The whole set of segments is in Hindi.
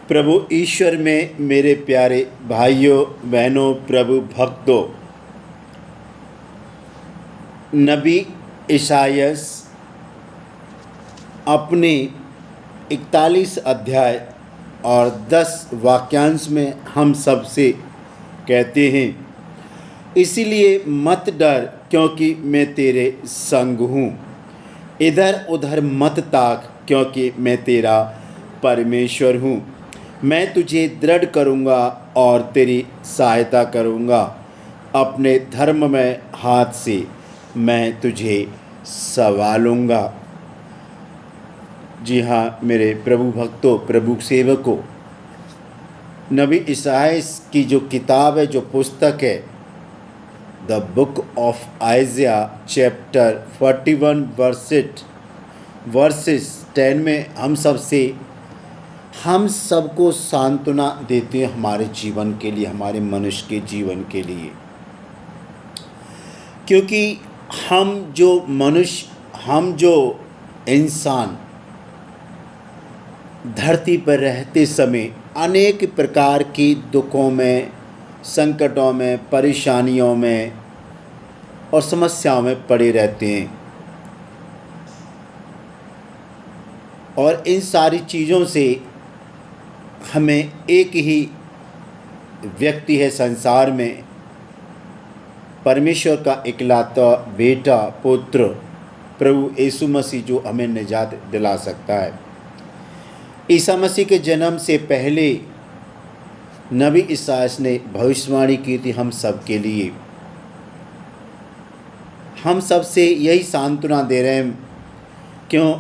प्रभु ईश्वर में मेरे प्यारे भाइयों बहनों, प्रभु भक्तों, नबी ईसायास अपने 41 अध्याय और 10 वाक्यांश में हम सब से कहते हैं, इसीलिए मत डर क्योंकि मैं तेरे संग हूँ। इधर उधर मत ताक क्योंकि मैं तेरा परमेश्वर हूँ। मैं तुझे दृढ़ करूँगा और तेरी सहायता करूँगा। अपने धर्म में हाथ से मैं तुझे संभालूँगा। जी हाँ मेरे प्रभु भक्तों, प्रभु सेवकों, नबी ईसायास की जो किताब है, जो पुस्तक है, the book of Isaiah chapter 41 verses 10 में हम सबको सांत्वना देते हैं हमारे जीवन के लिए, हमारे मनुष्य के जीवन के लिए। क्योंकि हम जो इंसान धरती पर रहते समय अनेक प्रकार की दुखों में, संकटों में, परेशानियों में और समस्याओं में पड़े रहते हैं। और इन सारी चीज़ों से हमें एक ही व्यक्ति है संसार में, परमेश्वर का इकलौता बेटा, पुत्र, प्रभु यीशु मसीह, जो हमें निजात दिला सकता है। ईसा मसीह के जन्म से पहले नबी ईसायास ने भविष्यवाणी की थी हम सब के लिए। हम सब से यही सांत्वना दे रहे हैं, क्यों?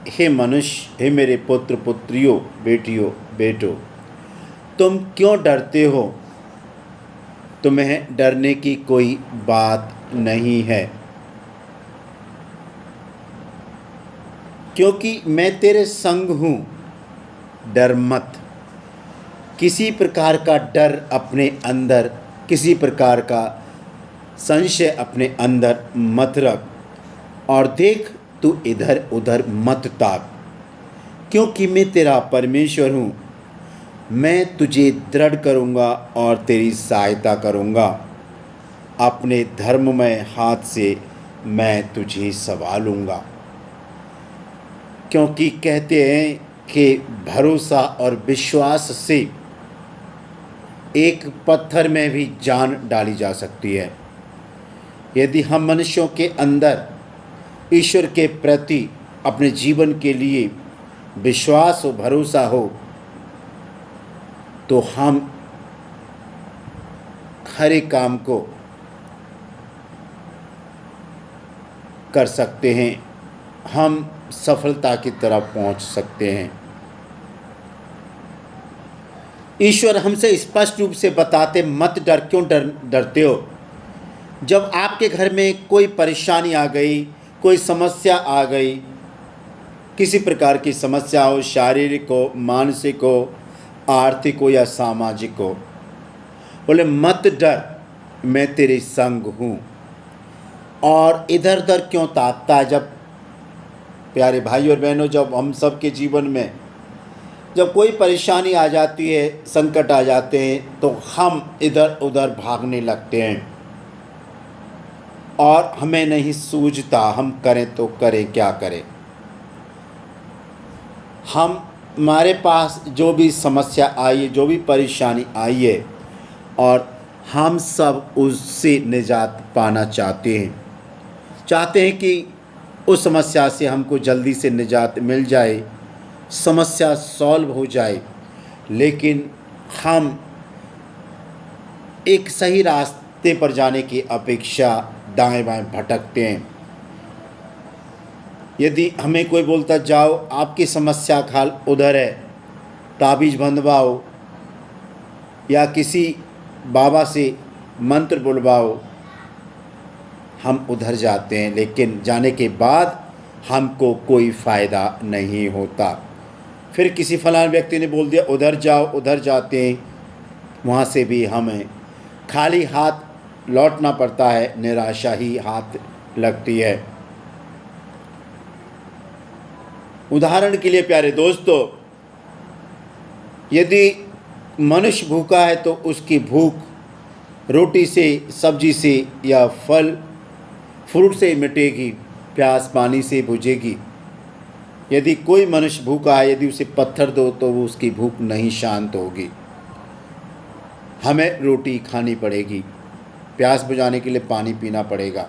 हे मनुष्य, हे मेरे पुत्र पुत्रियों, बेटियों बेटों, तुम क्यों डरते हो? तुम्हें डरने की कोई बात नहीं है, क्योंकि मैं तेरे संग हूँ। डर मत। किसी प्रकार का डर अपने अंदर, किसी प्रकार का संशय अपने अंदर मत रख। और देख, तू इधर उधर मत ताक, क्योंकि मैं तेरा परमेश्वर हूँ। मैं तुझे दृढ़ करूँगा और तेरी सहायता करूँगा। अपने धर्ममय हाथ से मैं तुझे संभालूँगा। क्योंकि कहते हैं कि भरोसा और विश्वास से एक पत्थर में भी जान डाली जा सकती है। यदि हम मनुष्यों के अंदर ईश्वर के प्रति अपने जीवन के लिए विश्वास और भरोसा हो, तो हम हर एक काम को कर सकते हैं, हम सफलता की तरफ पहुंच सकते हैं। ईश्वर हमसे स्पष्ट रूप से बताते, मत डर। क्यों डरते हो? जब आपके घर में कोई परेशानी आ गई, कोई समस्या आ गई, किसी प्रकार की समस्या हो, शारीरिक हो, मानसिक हो, आर्थिक हो या सामाजिक हो, बोले मत डर, मैं तेरे संग हूँ। और इधर उधर क्यों ताकता है? जब प्यारे भाई और बहनों, जब हम सब के जीवन में जब कोई परेशानी आ जाती है, संकट आ जाते हैं, तो हम इधर उधर भागने लगते हैं और हमें नहीं सूझता हम करें तो करें, क्या करें। हमारे पास जो भी समस्या आई है, जो भी परेशानी आई है, और हम सब उससे निजात पाना चाहते हैं कि उस समस्या से हमको जल्दी से निजात मिल जाए, समस्या सॉल्व हो जाए। लेकिन हम एक सही रास्ते पर जाने की अपेक्षा दाएं बाएं भटकते हैं। यदि हमें कोई बोलता, जाओ आपकी समस्या का हल उधर है, ताबीज़ बंधवाओ या किसी बाबा से मंत्र बुलवाओ, हम उधर जाते हैं, लेकिन जाने के बाद हमको कोई फ़ायदा नहीं होता। फिर किसी फलां व्यक्ति ने बोल दिया उधर जाओ, उधर जाते हैं, वहाँ से भी हमें खाली हाथ लौटना पड़ता है, निराशा ही हाथ लगती है। उदाहरण के लिए प्यारे दोस्तों, यदि मनुष्य भूखा है तो उसकी भूख रोटी से, सब्जी से या फल फ्रूट से मिटेगी, प्यास पानी से बुझेगी। यदि कोई मनुष्य भूखा है, यदि उसे पत्थर दो तो वो उसकी भूख नहीं शांत होगी। हमें रोटी खानी पड़ेगी, प्यास बुझाने के लिए पानी पीना पड़ेगा।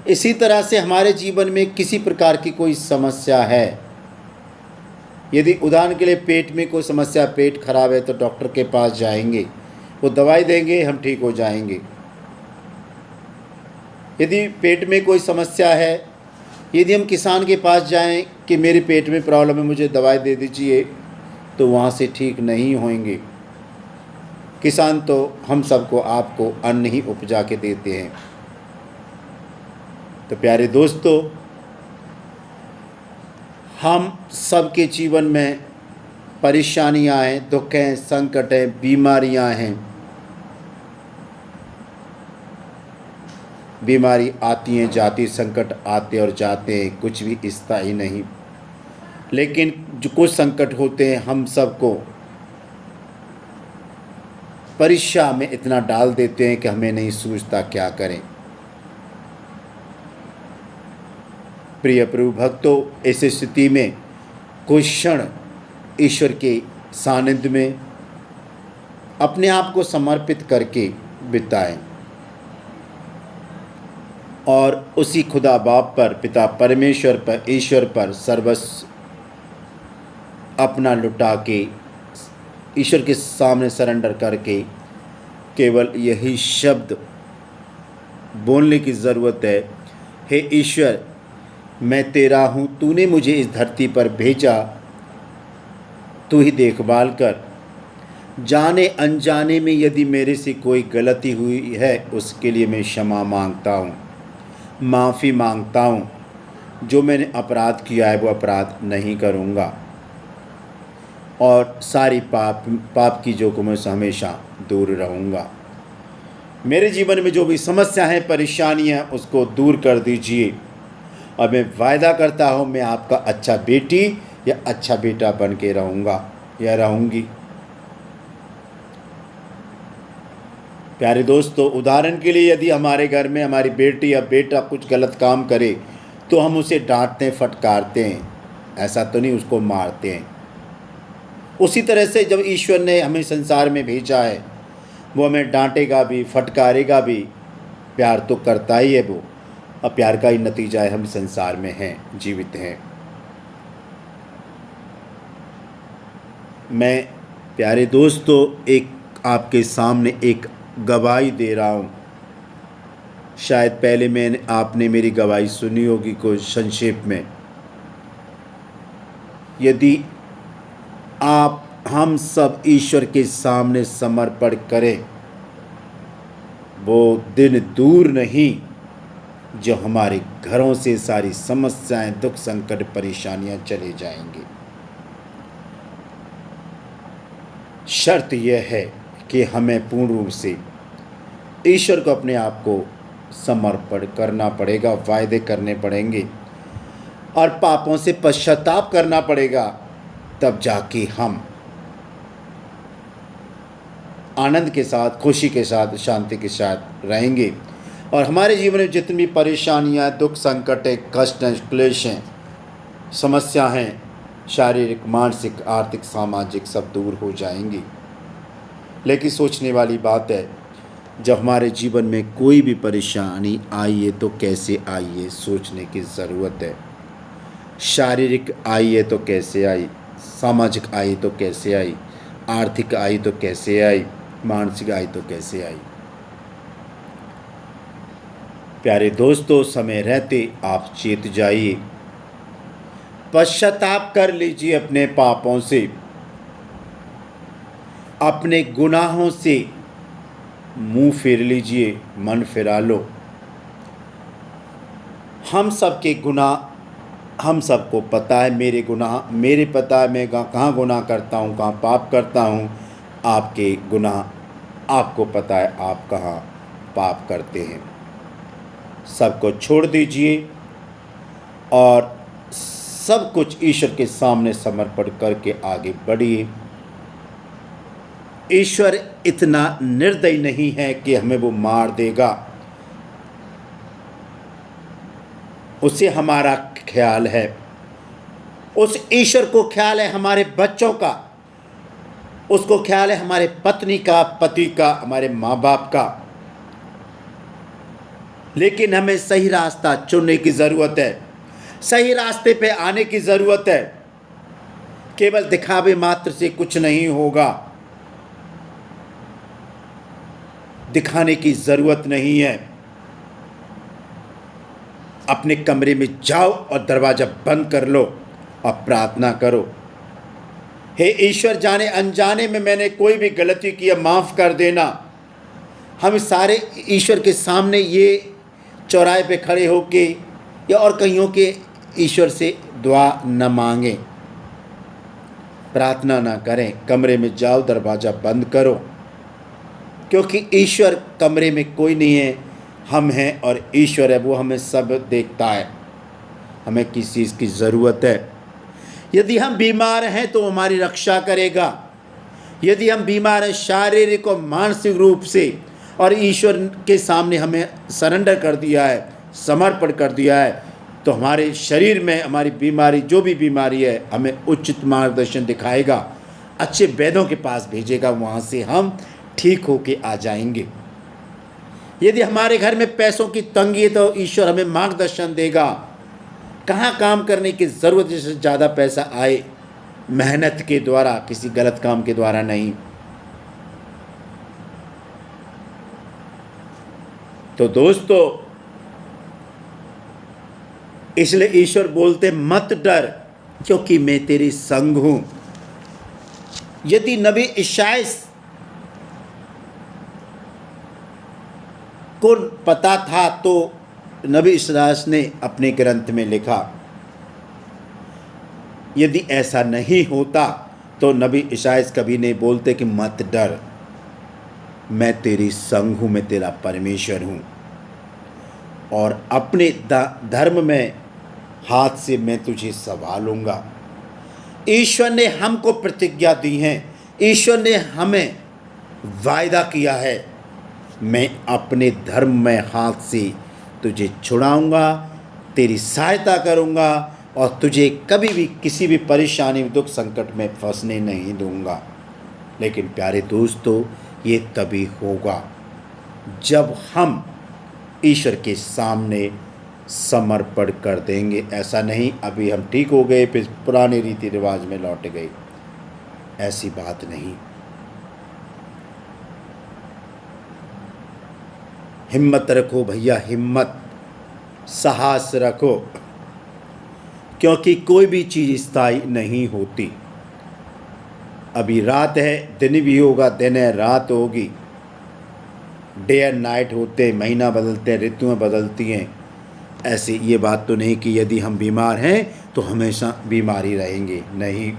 इसी तरह से हमारे जीवन में किसी प्रकार की कोई समस्या है, यदि उदाहरण के लिए पेट में कोई समस्या, पेट खराब है तो डॉक्टर के पास जाएंगे, वो दवाई देंगे, हम ठीक हो जाएंगे। यदि पेट में कोई समस्या है, यदि हम किसान के पास जाएं कि मेरे पेट में प्रॉब्लम है, मुझे दवाई दे दीजिए, तो वहाँ से ठीक नहीं होंगे। किसान तो हम सबको, आपको अन्न ही उपजा के देते हैं। तो प्यारे दोस्तों, हम सबके जीवन में परेशानियां हैं, दुख हैं, संकट हैं, बीमारियां हैं। बीमारी आती हैं, जाती, संकट आते और जाते हैं, कुछ भी स्थायी नहीं। लेकिन जो कुछ संकट होते हैं हम सबको परीक्षा में इतना डाल देते हैं कि हमें नहीं सूझता क्या करें। प्रिय प्रभु भक्तों, ऐसी स्थिति में कुछ क्षण ईश्वर के सानिध्य में अपने आप को समर्पित करके बिताएं और उसी खुदा बाप पर, पिता परमेश्वर पर, ईश्वर पर सर्वस्व अपना लुटा के ईश्वर के सामने सरेंडर करके केवल यही शब्द बोलने की ज़रूरत है, हे ईश्वर, मैं तेरा हूँ, तूने मुझे इस धरती पर भेजा, तू ही देखभाल कर। जाने अनजाने में यदि मेरे से कोई गलती हुई है, उसके लिए मैं क्षमा मांगता हूँ, माफ़ी मांगता हूँ। जो मैंने अपराध किया है वो अपराध नहीं करूँगा और सारी पाप की जोखिमों से हमेशा दूर रहूँगा। मेरे जीवन में जो भी समस्या है, परेशानियाँ, उसको दूर कर दीजिए और मैं वायदा करता हूँ, मैं आपका अच्छा बेटी या अच्छा बेटा बन के रहूँगा या रहूँगी। प्यारे दोस्तों, उदाहरण के लिए यदि हमारे घर में हमारी बेटी या बेटा कुछ गलत काम करे तो हम उसे डांटते हैं, फटकारते हैं, ऐसा तो नहीं उसको मारते हैं। उसी तरह से जब ईश्वर ने हमें संसार में भेजा है, वो हमें डांटेगा भी, फटकारेगा भी, प्यार तो करता ही है वो, और प्यार का ही नतीजा है हम संसार में हैं, जीवित हैं। मैं प्यारे दोस्तों एक आपके सामने एक गवाही दे रहा हूँ। शायद पहले आपने मेरी गवाही सुनी होगी कुछ संक्षेप में। यदि हम सब ईश्वर के सामने समर्पण करें, वो दिन दूर नहीं जो हमारे घरों से सारी समस्याएं, दुख, संकट, परेशानियां चले जाएंगी। शर्त यह है कि हमें पूर्ण रूप से ईश्वर को अपने आप को समर्पण करना पड़ेगा, वायदे करने पड़ेंगे और पापों से पश्चाताप करना पड़ेगा, तब जाके हम आनंद के साथ, खुशी के साथ, शांति के साथ रहेंगे और हमारे जीवन में जितनी भी परेशानियां, दुख, संकट, कष्ट, क्लेश हैं, समस्या हैं, शारीरिक, मानसिक, आर्थिक, सामाजिक, सब दूर हो जाएंगी। लेकिन सोचने वाली बात है, जब हमारे जीवन में कोई भी परेशानी आई है तो कैसे आई है, सोचने की ज़रूरत है। शारीरिक आई है तो कैसे आई, सामाजिक आई तो कैसे आई, आर्थिक आई तो कैसे आई, मानसिक आई तो कैसे आई। प्यारे दोस्तों, समय रहते आप चेत जाइए, पश्चाताप कर लीजिए अपने पापों से, अपने गुनाहों से मुंह फेर लीजिए, मन फिरा लो। हम सबके गुनाह हम सबको पता है, मेरे गुनाह मेरे पता है, मैं कहाँ गुनाह करता हूँ, कहाँ पाप करता हूँ। आपके गुनाह आपको पता है, आप कहाँ पाप करते हैं। सबको छोड़ दीजिए और सब कुछ ईश्वर के सामने समर्पण करके आगे बढ़िए। ईश्वर इतना निर्दयी नहीं है कि हमें वो मार देगा। उसे हमारा ख्याल है, उस ईश्वर को ख्याल है हमारे बच्चों का, उसको ख्याल है हमारे पत्नी का, पति का, हमारे माँ बाप का। लेकिन हमें सही रास्ता चुनने की ज़रूरत है, सही रास्ते पे आने की ज़रूरत है। केवल दिखावे मात्र से कुछ नहीं होगा, दिखाने की ज़रूरत नहीं है। अपने कमरे में जाओ और दरवाज़ा बंद कर लो और प्रार्थना करो, हे ईश्वर, जाने अनजाने में मैंने कोई भी गलती की है, माफ़ कर देना। हम सारे ईश्वर के सामने ये चौराहे पे खड़े होके या और कहीं होके ईश्वर से दुआ न मांगें, प्रार्थना ना करें। कमरे में जाओ, दरवाज़ा बंद करो, क्योंकि ईश्वर कमरे में कोई नहीं है, हम हैं और ईश्वर है, वो हमें सब देखता है। हमें किस चीज़ की ज़रूरत है? यदि हम बीमार हैं तो हमारी रक्षा करेगा। यदि हम बीमार हैं शारीरिक और मानसिक रूप से, और ईश्वर के सामने हमें सरेंडर कर दिया है, समर्पण कर दिया है, तो हमारे शरीर में हमारी बीमारी, जो भी बीमारी है, हमें उचित मार्गदर्शन दिखाएगा, अच्छे वैद्यों के पास भेजेगा, वहाँ से हम ठीक होके आ जाएंगे। यदि हमारे घर में पैसों की तंगी है तो ईश्वर हमें मार्गदर्शन देगा, कहाँ काम करने की ज़रूरत है जिससे ज़्यादा पैसा आए, मेहनत के द्वारा, किसी गलत काम के द्वारा नहीं। तो दोस्तों, इसलिए ईश्वर बोलते मत डर, क्योंकि मैं तेरे संग हूं। यदि नबी इशाया को पता था तो नबी इशाया ने अपने ग्रंथ में लिखा। यदि ऐसा नहीं होता तो नबी इशाया कभी नहीं बोलते कि मत डर, मैं तेरी संग हूँ, मैं तेरा परमेश्वर हूँ, और अपने धर्म में हाथ से मैं तुझे संभालूंगा। ईश्वर ने हमको प्रतिज्ञा दी है, ईश्वर ने हमें वायदा किया है, मैं अपने धर्म में हाथ से तुझे छुड़ाऊंगा, तेरी सहायता करूंगा और तुझे कभी भी किसी भी परेशानी, दुख, संकट में फंसने नहीं दूंगा। लेकिन प्यारे दोस्तों, ये तभी होगा जब हम ईश्वर के सामने समर्पण कर देंगे। ऐसा नहीं अभी हम ठीक हो गए फिर पुराने रीति रिवाज में लौट गए, ऐसी बात नहीं। हिम्मत रखो भैया, हिम्मत, साहस रखो, क्योंकि कोई भी चीज़ स्थायी नहीं होती। अभी रात है, दिन भी होगा, दिन है, रात होगी, डे एंड नाइट होते, महीना बदलते हैं, ऋतुएं बदलती हैं। ऐसी ये बात तो नहीं कि यदि हम बीमार हैं तो हमेशा बीमारी रहेंगे, नहीं।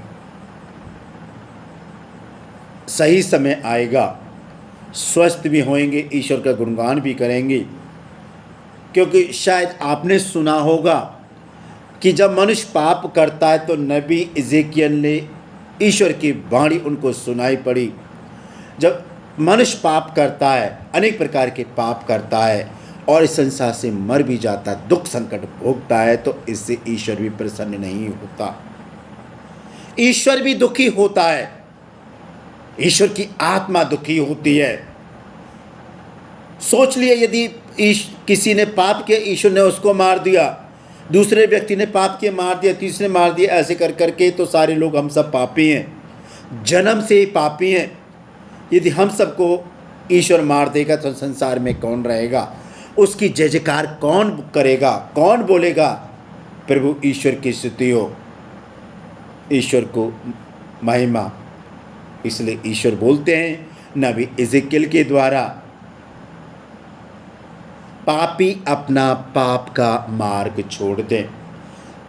सही समय आएगा, स्वस्थ भी होंगे, ईश्वर का गुणगान भी करेंगे। क्योंकि शायद आपने सुना होगा कि जब मनुष्य पाप करता है तो नबी इज़ेकियल ने ईश्वर की वाणी उनको सुनाई पड़ी। जब मनुष्य पाप करता है, अनेक प्रकार के पाप करता है और इस संसार से मर भी जाता है, दुख संकट भोगता है, तो इससे ईश्वर भी प्रसन्न नहीं होता, ईश्वर भी दुखी होता है, ईश्वर की आत्मा दुखी होती है। सोच लिए, यदि किसी ने पाप किया, ईश्वर ने उसको मार दिया, दूसरे व्यक्ति ने पाप किया, मार दिया, तीसरे मार दिया, ऐसे कर करके तो सारे लोग हम सब पापी हैं, जन्म से ही पापी हैं। यदि हम सबको ईश्वर मार देगा तो संसार में कौन रहेगा? उसकी जय जयकार कौन करेगा, कौन बोलेगा? प्रभु ईश्वर की स्तुति हो, ईश्वर को महिमा। इसलिए ईश्वर बोलते हैं नबी इज़ेकियल के द्वारा, पापी अपना पाप का मार्ग छोड़ दें।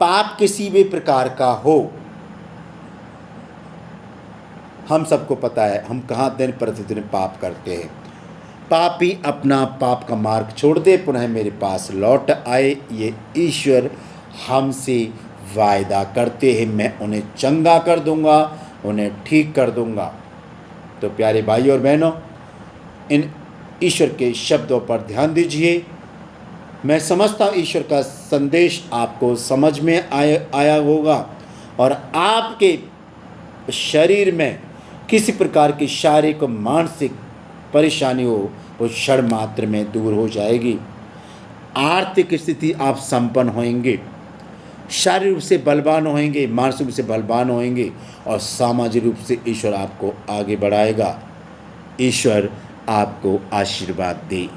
पाप किसी भी प्रकार का हो, हम सबको पता है हम कहाँ दिन प्रतिदिन पाप करते हैं। पापी अपना पाप का मार्ग छोड़ दे, पुनः मेरे पास लौट आए, ये ईश्वर हमसे वायदा करते हैं मैं उन्हें चंगा कर दूंगा, उन्हें ठीक कर दूंगा। तो प्यारे भाई और बहनों, इन ईश्वर के शब्दों पर ध्यान दीजिए। मैं समझता हूँ ईश्वर का संदेश आपको समझ में आया होगा और आपके शरीर में किसी प्रकार की शारीरिक और मानसिक परेशानी हो वो क्षण मात्र में दूर हो जाएगी। आर्थिक स्थिति आप संपन्न होंगे, शारीरिक रूप से बलवान होंगे, मानसिक रूप से बलवान होंगे और सामाजिक रूप से ईश्वर आपको आगे बढ़ाएगा। ईश्वर आपको आशीर्वाद दे।